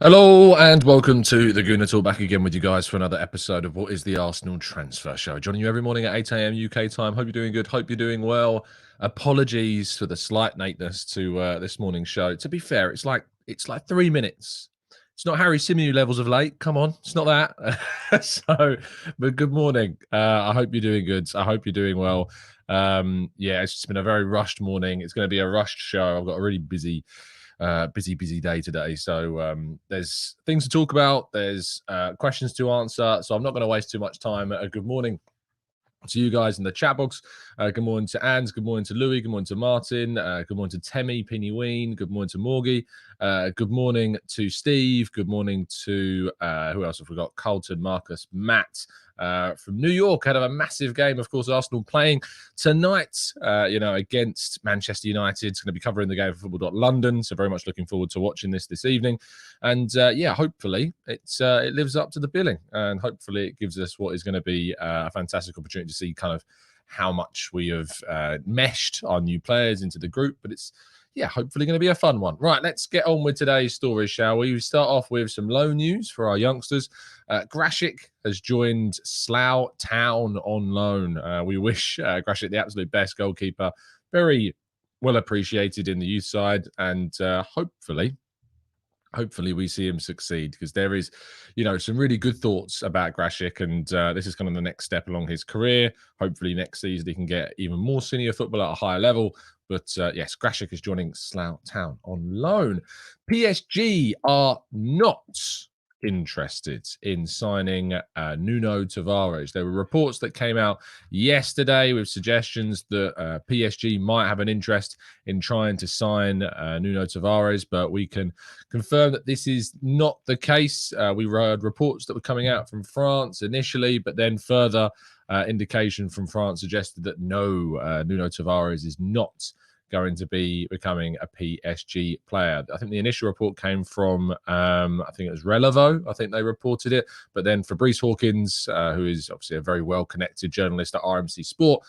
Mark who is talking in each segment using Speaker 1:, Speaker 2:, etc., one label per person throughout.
Speaker 1: Hello and welcome to the Gooner Talk, back again with you guys for another episode of what is the Arsenal Transfer Show. Joining you every morning at 8 a.m. UK time. Hope you're doing good. Hope you're doing well. Apologies for the slight lateness to this morning's show. To be fair, it's like 3 minutes. It's not Harry Symeou levels of late. Come on, it's not that. But good morning. I hope you're doing good. I hope you're doing well. Yeah, it's just been a very rushed morning. It's going to be a rushed show. I've got a really busy day today. So there's things to talk about. There's questions to answer. So I'm not going to waste too much time. Good morning to you guys in the chat box. Good morning to Anne. Good morning to Louis. Good morning to Martin. Good morning to Temi, Penny Ween. Good morning to Morgie. Good morning to Steve. Good morning to who else have we got? Colton, Marcus, Matt. From New York, had a massive game. Of course, Arsenal playing tonight, against Manchester United. It's going to be covering the game for Football.London. So very much looking forward to watching this evening. And hopefully it lives up to the billing, and hopefully it gives us what is going to be a fantastic opportunity to see kind of how much we have meshed our new players into the group. But it's hopefully going to be a fun one. Right, let's get on with today's story, shall we? We start off with some loan news for our youngsters. Grashik has joined Slough Town on loan. We wish Grashik the absolute best goalkeeper. Very well appreciated in the youth side, and hopefully we see him succeed, because there is, some really good thoughts about Grashik, and this is kind of the next step along his career. Hopefully next season he can get even more senior football at a higher level. But yes, Grashik is joining Slough Town on loan. PSG are not interested in signing Nuno Tavares. There were reports that came out yesterday with suggestions that PSG might have an interest in trying to sign Nuno Tavares, but we can confirm that this is not the case. We heard reports that were coming out from France initially, but then further indication from France suggested that no, Nuno Tavares is not going to be becoming a PSG player. I think the initial report came from, I think it was Relevo. I think they reported it. But then Fabrice Hawkins, who is obviously a very well-connected journalist at RMC Sport,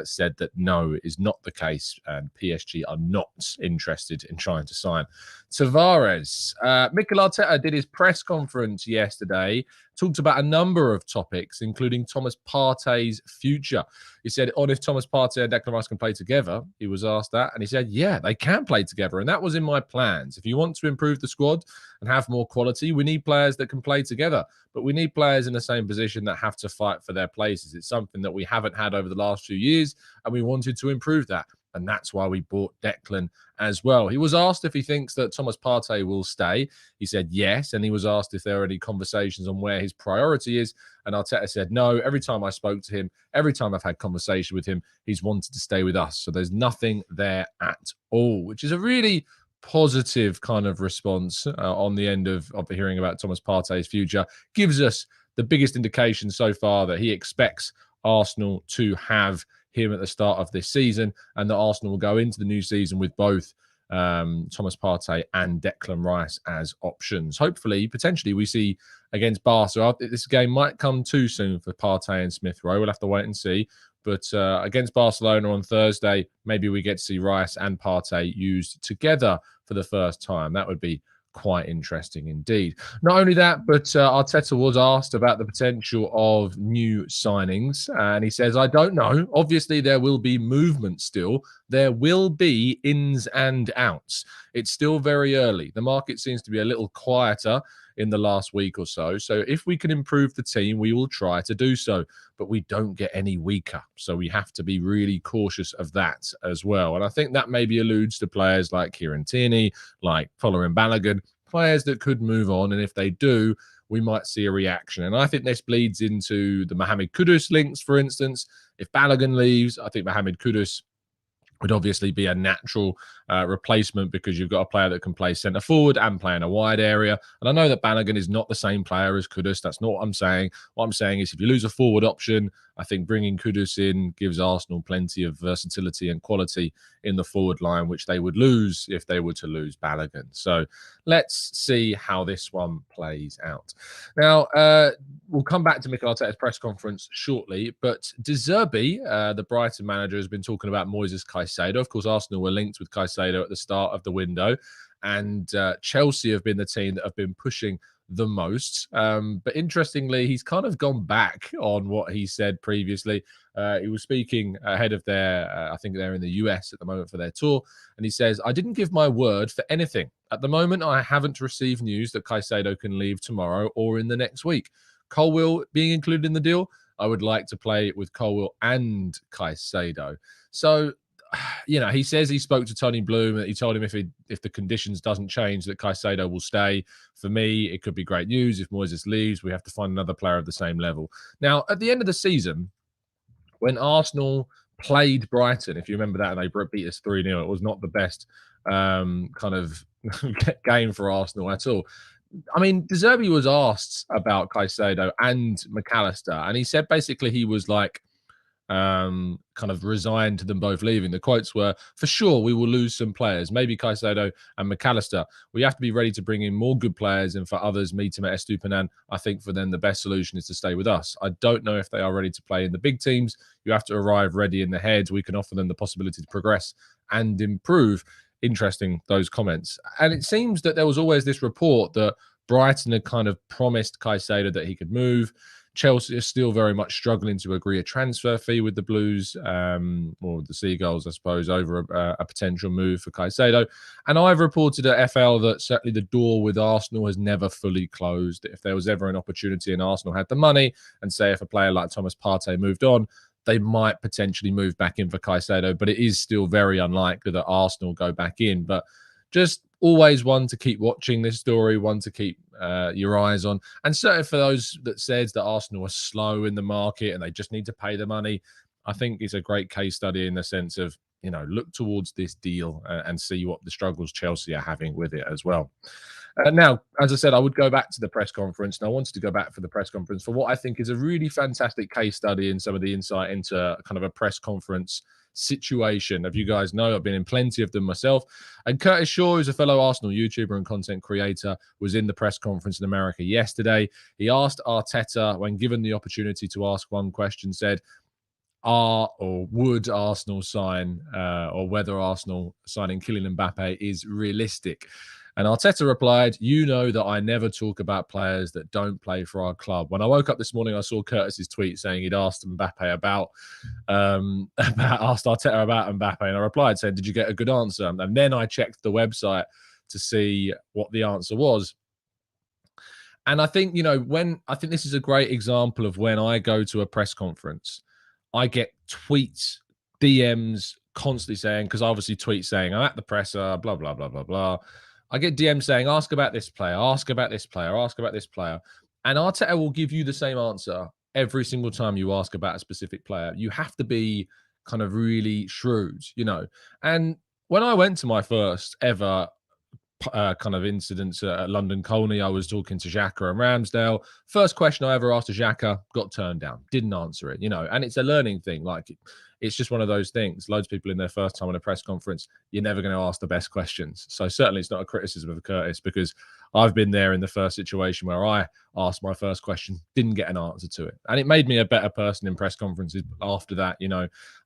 Speaker 1: said that no, it is not the case, and PSG are not interested in trying to sign Tavares. Mikel Arteta did his press conference yesterday, talked about a number of topics, including Thomas Partey's future. He said, if Thomas Partey and Declan Rice can play together, he was asked that, and he said, yeah, they can play together, and that was in my plans. If you want to improve the squad and have more quality, we need players that can play together, but we need players in the same position that have to fight for their places. It's something that we haven't had over the last few years, and we wanted to improve that. And that's why we bought Declan as well. He was asked if he thinks that Thomas Partey will stay. He said yes. And he was asked if there are any conversations on where his priority is. And Arteta said no. Every time I spoke to him, every time I've had conversation with him, he's wanted to stay with us. So there's nothing there at all, which is a really positive kind of response on the end of hearing about Thomas Partey's future. Gives us the biggest indication so far that he expects Arsenal to have him at the start of this season, and that Arsenal will go into the new season with both Thomas Partey and Declan Rice as options. Hopefully, potentially, we see against Barca. This game might come too soon for Partey and Smith Rowe. We'll have to wait and see. But against Barcelona on Thursday, maybe we get to see Rice and Partey used together for the first time. That would be quite interesting indeed. Not only that, but Arteta was asked about the potential of new signings, and he says, I don't know. Obviously, there will be movement still. There will be ins and outs. It's still very early. The market seems to be a little quieter in the last week or so. So if we can improve the team, we will try to do so. But we don't get any weaker. So we have to be really cautious of that as well. And I think that maybe alludes to players like Kieran Tierney, like Folarin Balogun, players that could move on. And if they do, we might see a reaction. And I think this bleeds into the Mohamed Kudus links, for instance. If Balogun leaves, I think Mohamed Kudus would obviously be a natural replacement, because you've got a player that can play centre forward and play in a wide area. And I know that Balogun is not the same player as Kudus. That's not what I'm saying. What I'm saying is, if you lose a forward option, I think bringing Kudus in gives Arsenal plenty of versatility and quality in the forward line, which they would lose if they were to lose Balogun. So let's see how this one plays out. Now, we'll come back to Mikel Arteta's press conference shortly, but Zerbi, the Brighton manager, has been talking about Moises Caicedo. Of course, Arsenal were linked with Caicedo at the start of the window. and Chelsea have been the team that have been pushing the most. But interestingly, he's kind of gone back on what he said previously. He was speaking ahead of their, I think they're in the US at the moment for their tour. And he says, I didn't give my word for anything. At the moment, I haven't received news that Caicedo can leave tomorrow or in the next week. Colwill being included in the deal, I would like to play with Colwill and Caicedo. So, he says he spoke to Tony Bloom, that he told him if the conditions doesn't change, that Caicedo will stay. For me, it could be great news. If Moises leaves, we have to find another player of the same level. Now, at the end of the season, when Arsenal played Brighton, if you remember that, and they beat us 3-0, it was not the best kind of game for Arsenal at all. I mean, Zerbi was asked about Caicedo and McAllister, and he said basically he was like, kind of resigned to them both leaving. The quotes were, for sure, we will lose some players, maybe Caicedo and McAllister. We have to be ready to bring in more good players, and for others, Mitoma, Estupiñán, I think for them, the best solution is to stay with us. I don't know if they are ready to play in the big teams. You have to arrive ready in the head. We can offer them the possibility to progress and improve. Interesting, those comments. And it seems that there was always this report that Brighton had kind of promised Caicedo that he could move. Chelsea is still very much struggling to agree a transfer fee with the Blues, or the Seagulls, I suppose, over a potential move for Caicedo. And I've reported at FL that certainly the door with Arsenal has never fully closed. If there was ever an opportunity and Arsenal had the money, and say if a player like Thomas Partey moved on, they might potentially move back in for Caicedo, but it is still very unlikely that Arsenal go back in. But just always one to keep watching this story, one to keep your eyes on. And certainly for those that says that Arsenal are slow in the market and they just need to pay the money, I think it's a great case study in the sense of, look towards this deal and see what the struggles Chelsea are having with it as well. Now, as I said, I would go back to the press conference, and I wanted to go back for the press conference for what I think is a really fantastic case study in some of the insight into kind of a press conference situation. As you guys know, I've been in plenty of them myself. And Curtis Shaw, who's a fellow Arsenal YouTuber and content creator, was in the press conference in America yesterday. He asked Arteta, when given the opportunity to ask one question, said, would Arsenal sign, or whether Arsenal signing Kylian Mbappe is realistic. And Arteta replied, you know that I never talk about players that don't play for our club. When I woke up this morning, I saw Curtis's tweet saying he'd asked Mbappe asked Arteta about Mbappe. And I replied saying, did you get a good answer? And then I checked the website to see what the answer was. And I think, I think this is a great example of when I go to a press conference, I get tweets, DMs constantly saying, because I obviously tweet saying, I'm at the presser, blah, blah, blah, blah, blah. I get DMs saying, ask about this player, ask about this player, ask about this player. And Arteta will give you the same answer every single time you ask about a specific player. You have to be kind of really shrewd, And when I went to my first ever kind of incidents at London Colney, I was talking to Xhaka and Ramsdale. First question I ever asked to Xhaka, got turned down, didn't answer it, and it's a learning thing. Like, it's just one of those things. Loads of people in their first time on a press conference, you're never going to ask the best questions. So certainly it's not a criticism of Curtis, because I've been there in the first situation where I asked my first question, didn't get an answer to it. And it made me a better person in press conferences after that,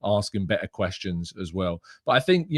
Speaker 1: asking better questions as well. But I think,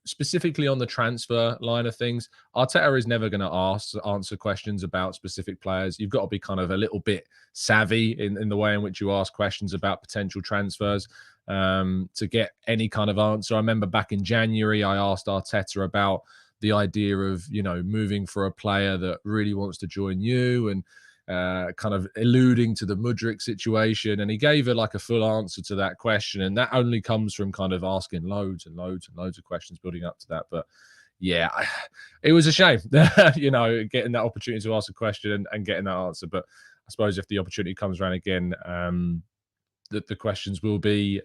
Speaker 1: specifically on the transfer line of things, Arteta is never going to answer questions about specific players. You've got to be kind of a little bit savvy in the way in which you ask questions about potential transfers to get any kind of answer. I remember back in January, I asked Arteta about the idea of, moving for a player that really wants to join you, and kind of alluding to the Mudryk situation, and he gave a full answer to that question, and that only comes from kind of asking loads and loads and loads of questions building up to that. But yeah, it was a shame, getting that opportunity to ask a question and getting that answer. But I suppose if the opportunity comes around again, that the questions will be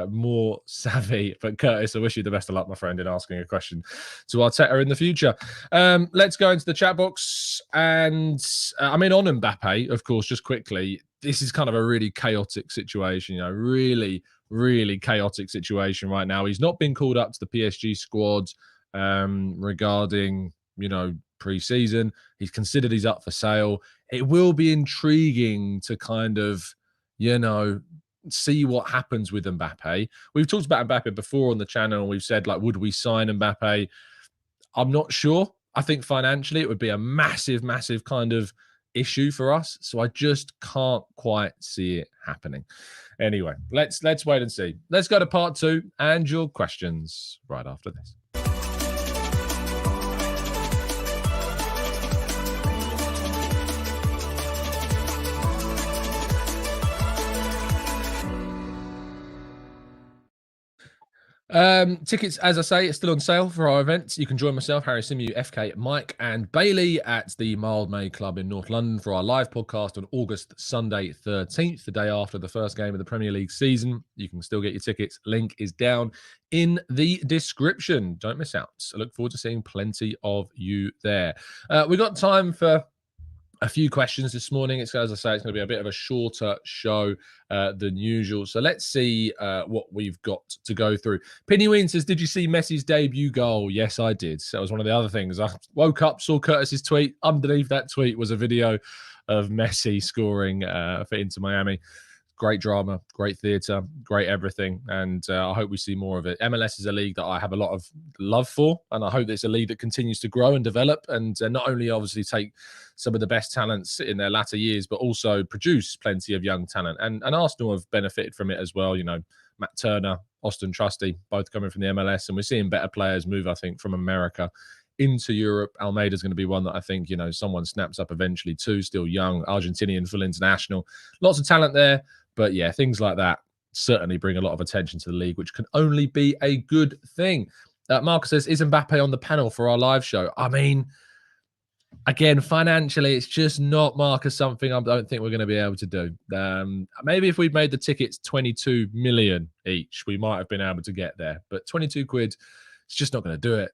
Speaker 1: more savvy. But Curtis, I wish you the best of luck, my friend, in asking a question to Arteta in the future. Let's go into the chat box. And on Mbappe, of course, just quickly, this is kind of a really chaotic situation, really, really chaotic situation right now. He's not been called up to the PSG squad regarding, pre-season. He's considered he's up for sale. It will be intriguing to kind of, see what happens with Mbappe. We've talked about Mbappe before on the channel, and we've said, would we sign Mbappe? I'm not sure. I think financially it would be a massive, massive kind of issue for us. So I just can't quite see it happening. Anyway, let's wait and see. Let's go to part 2 and your questions right after this. Tickets, as I say, are still on sale for our events. You can join myself, Harry Simu, FK, Mike, and Bailey at the Mildmay Club in North London for our live podcast on Sunday 13th, the day after the first game of the Premier League season. You can still get your tickets. Link is down in the description. Don't miss out. I look forward to seeing plenty of you there. We got time for a few questions this morning. It's, as I say, it's going to be a bit of a shorter show than usual. So let's see what we've got to go through. Penny Ween says, did you see Messi's debut goal? Yes, I did. So that was one of the other things. I woke up, saw Curtis's tweet. Underneath that tweet was a video of Messi scoring for Inter Miami. Great drama, great theatre, great everything. And I hope we see more of it. MLS is a league that I have a lot of love for. And I hope it's a league that continues to grow and develop and not only obviously take some of the best talents in their latter years, but also produce plenty of young talent. And Arsenal have benefited from it as well. You know, Matt Turner, Austin Trusty, both coming from the MLS. And we're seeing better players move, I think, from America into Europe. Almeida's going to be one that I think, you know, someone snaps up eventually too. Still young, Argentinian, full international. Lots of talent there. But yeah, things like that certainly bring a lot of attention to the league, which can only be a good thing. Marcus says, is Mbappe on the panel for our live show? I mean, again, financially, it's just not, Marcus, something I don't think we're going to be able to do. Maybe if we'd made the tickets 22 million each, we might have been able to get there. But 22 quid, it's just not going to do it.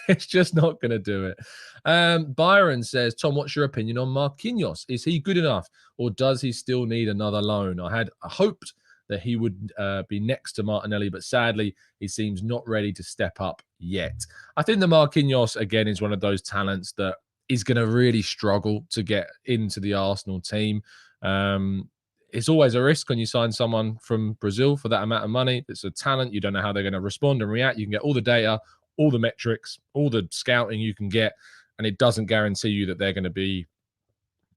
Speaker 1: It's just not going to do it. Byron says, Tom, what's your opinion on Marquinhos? Is he good enough or does he still need another loan? I had hoped that he would be next to Martinelli, but sadly, he seems not ready to step up yet. I think the Marquinhos, again, is one of those talents that is going to really struggle to get into the Arsenal team. It's always a risk when you sign someone from Brazil for that amount of money. It's a talent. You don't know how they're going to respond and react. You can get all the data, all the metrics, all the scouting you can get, and it doesn't guarantee you that they're going to be,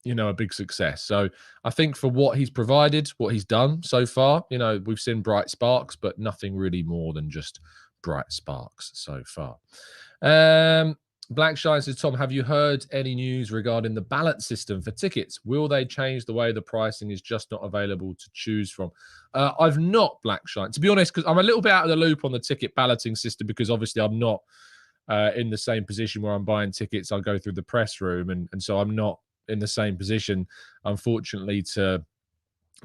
Speaker 1: you know, a big success. So I think for what he's provided, what he's done so far, you know, we've seen bright sparks, but nothing really more than just bright sparks so far. Black Shine says, Tom, have you heard any news regarding the ballot system for tickets? Will they change the way the pricing is just not available to choose from? I've not, Black Shine. To be honest, because I'm a little bit out of the loop on the ticket balloting system because obviously I'm not in the same position where I'm buying tickets. I'll go through the press room. And so I'm not in the same position, unfortunately, to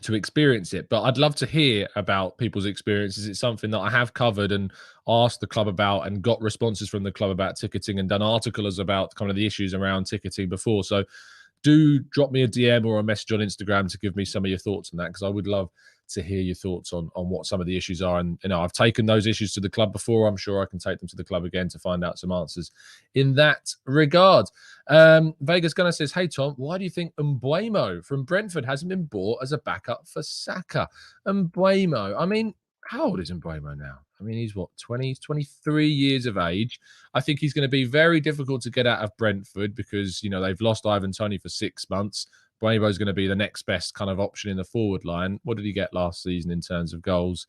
Speaker 1: experience it. But I'd love to hear about people's experiences. It's something that I have covered and asked the club about and got responses from the club about ticketing and done articles about kind of the issues around ticketing before. So do drop me a DM or a message on Instagram to give me some of your thoughts on that, because I would love to hear your thoughts on what some of the issues are. And, you know, I've taken those issues to the club before. I'm sure I can take them to the club again to find out some answers in that regard. Vegas Gunner says, hey, Tom, why do you think Mbeumo from Brentford hasn't been bought as a backup for Saka? Mbeumo, I mean, how old is Mbeumo now? I mean, he's what, 20, 23 years of age. I think he's going to be very difficult to get out of Brentford because, you know, they've lost Ivan Toney for 6 months. Mbeumo is going to be the next best kind of option in the forward line. What did he get last season in terms of goals?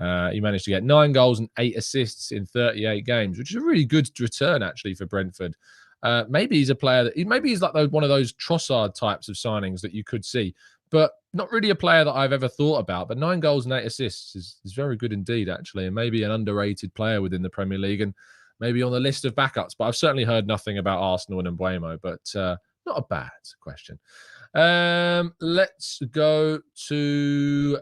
Speaker 1: He managed to get 9 goals and 8 assists in 38 games, which is a really good return, actually, for Brentford. Maybe he's a player that maybe he's like one of those Trossard types of signings that you could see, but not really a player that I've ever thought about. But 9 goals and 8 assists is very good indeed, actually, and maybe an underrated player within the Premier League and maybe on the list of backups. But I've certainly heard nothing about Arsenal and Mbeumo, but not a bad question. Let's go to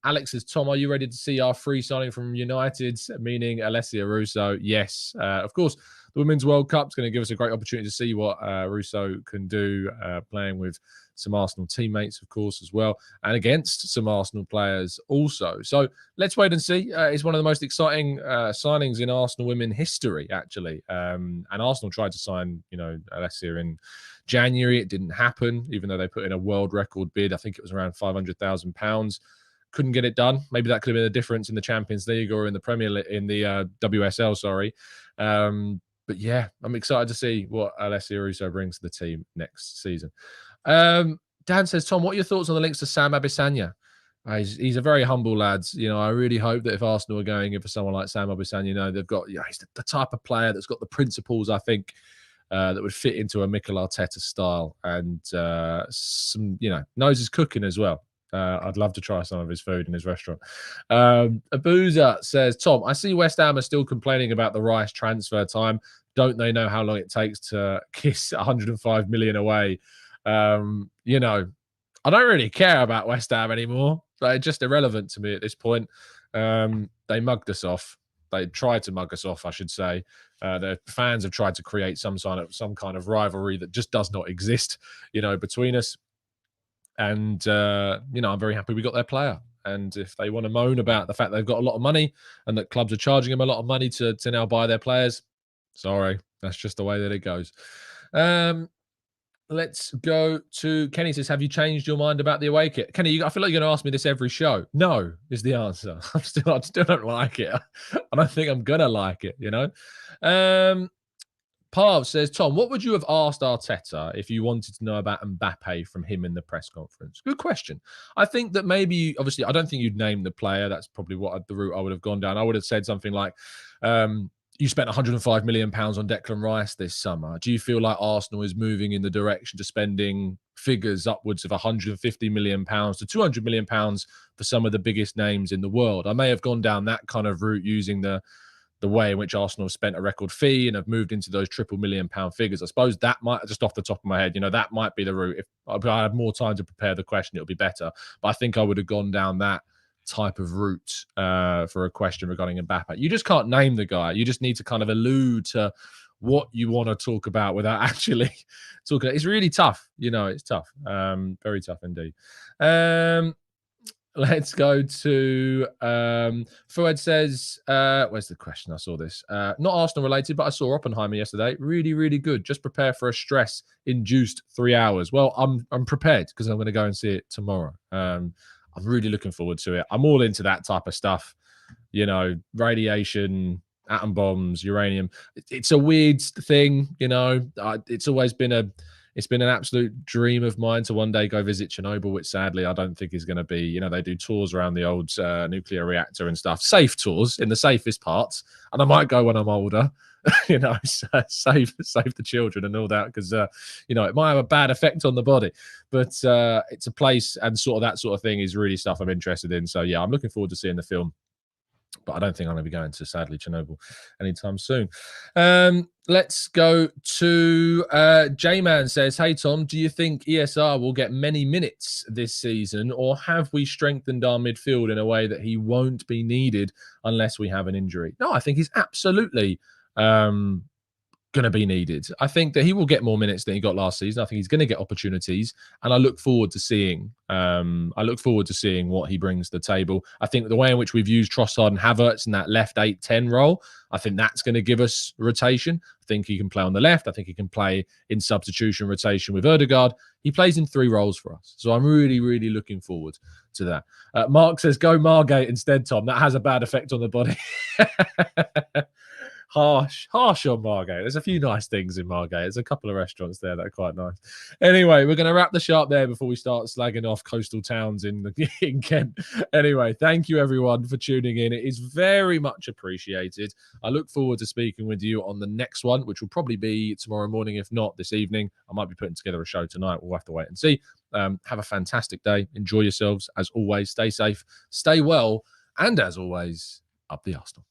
Speaker 1: Alex says, Tom, are you ready to see our free signing from United, meaning Alessia Russo? Yes, of course. The Women's World Cup is going to give us a great opportunity to see what Russo can do, playing with some Arsenal teammates, of course, as well, and against some Arsenal players also. So let's wait and see. It's one of the most exciting signings in Arsenal women history, actually. And Arsenal tried to sign, you know, Alessia in January. It didn't happen, even though they put in a world record bid. I think it was around £500,000. Couldn't get it done. Maybe that could have been the difference in the Champions League or in the Premier League, in the WSL, sorry. yeah, I'm excited to see what Alessio Russo brings to the team next season. Dan says, Tom, what are your thoughts on the links to Sam Abisanya? He's a very humble lad. You know, I really hope that if Arsenal are going in for someone like Sam Abisanya, you know, they've got, he's the type of player that's got the principles, I think, that would fit into a Mikel Arteta style, and some, you know, knows his cooking as well. I'd love to try some of his food in his restaurant. Abuza says, Tom, I see West Ham are still complaining about the Rice transfer time. Don't they know how long it takes to kiss 105 million away? You know, I don't really care about West Ham anymore. They're just irrelevant to me at this point. They mugged us off. They tried to mug us off, I should say. The fans have tried to create some kind of rivalry that just does not exist, you know, between us. And, you know, I'm very happy we got their player. And if they want to moan about the fact they've got a lot of money and that clubs are charging them a lot of money to now buy their players, sorry, that's just the way that it goes. Let's go to Kenny. Says, have you changed your mind about the away kit? Kenny, I feel like you're going to ask me this every show. No is the answer. I still don't like it. I don't think I'm going to like it, you know. Parv says, Tom, what would you have asked Arteta if you wanted to know about Mbappe from him in the press conference? Good question. I think that maybe, obviously, I don't think you'd name the player. That's probably the route I would have gone down. I would have said something like, you spent 105 million pounds on Declan Rice this summer. Do you feel like Arsenal is moving in the direction to spending figures upwards of 150 million pounds to 200 million pounds for some of the biggest names in the world? I may have gone down that kind of route using the way in which Arsenal have spent a record fee and have moved into those £1 million figures. I suppose that might, just off the top of my head, you know, that might be the route. If I had more time to prepare the question, it would be better. But I think I would have gone down that type of route for a question regarding Mbappe. You just can't name the guy. You just need to kind of allude to what you want to talk about without actually talking. It's really tough. You know, it's tough. Very tough indeed. Let's go to Fuad says, where's the question? I saw this. Not Arsenal related, but I saw Oppenheimer yesterday. Really, really good. Just prepare for a stress-induced 3 hours. Well, I'm prepared because I'm going to go and see it tomorrow. I'm really looking forward to it. I'm all into that type of stuff. You know, radiation, atom bombs, uranium. It's a weird thing, you know. It's always been an absolute dream of mine to one day go visit Chernobyl, which sadly I don't think is going to be. You know, they do tours around the old nuclear reactor and stuff, safe tours in the safest parts, and I might go when I'm older. You know, save the children and all that, because you know, it might have a bad effect on the body, but it's a place, and that sort of thing is really stuff I'm interested in. So yeah, I'm looking forward to seeing the film, but I don't think I'm going to be going to, sadly, Chernobyl anytime soon. Let's go to J-Man says, hey, Tom, do you think ESR will get many minutes this season, or have we strengthened our midfield in a way that he won't be needed unless we have an injury? No, I think he's absolutely going to be needed. I think that he will get more minutes than he got last season. I think he's going to get opportunities, and I look forward to seeing what he brings to the table. I think the way in which we've used Trossard and Havertz in that left 8-10 role, I think that's going to give us rotation. I think he can play on the left. I think he can play in substitution rotation with Ødegaard. He plays in 3 roles for us. So I'm really, really looking forward to that. Mark says, go Margate instead, Tom. That has a bad effect on the body. Harsh on Margate. There's a few nice things in Margate. There's a couple of restaurants there that are quite nice. Anyway, we're going to wrap the show up there before we start slagging off coastal towns in Kent. Anyway, thank you everyone for tuning in. It is very much appreciated. I look forward to speaking with you on the next one, which will probably be tomorrow morning, if not this evening. I might be putting together a show tonight. We'll have to wait and see. Have a fantastic day. Enjoy yourselves. As always, stay safe, stay well, and as always, up the Arsenal.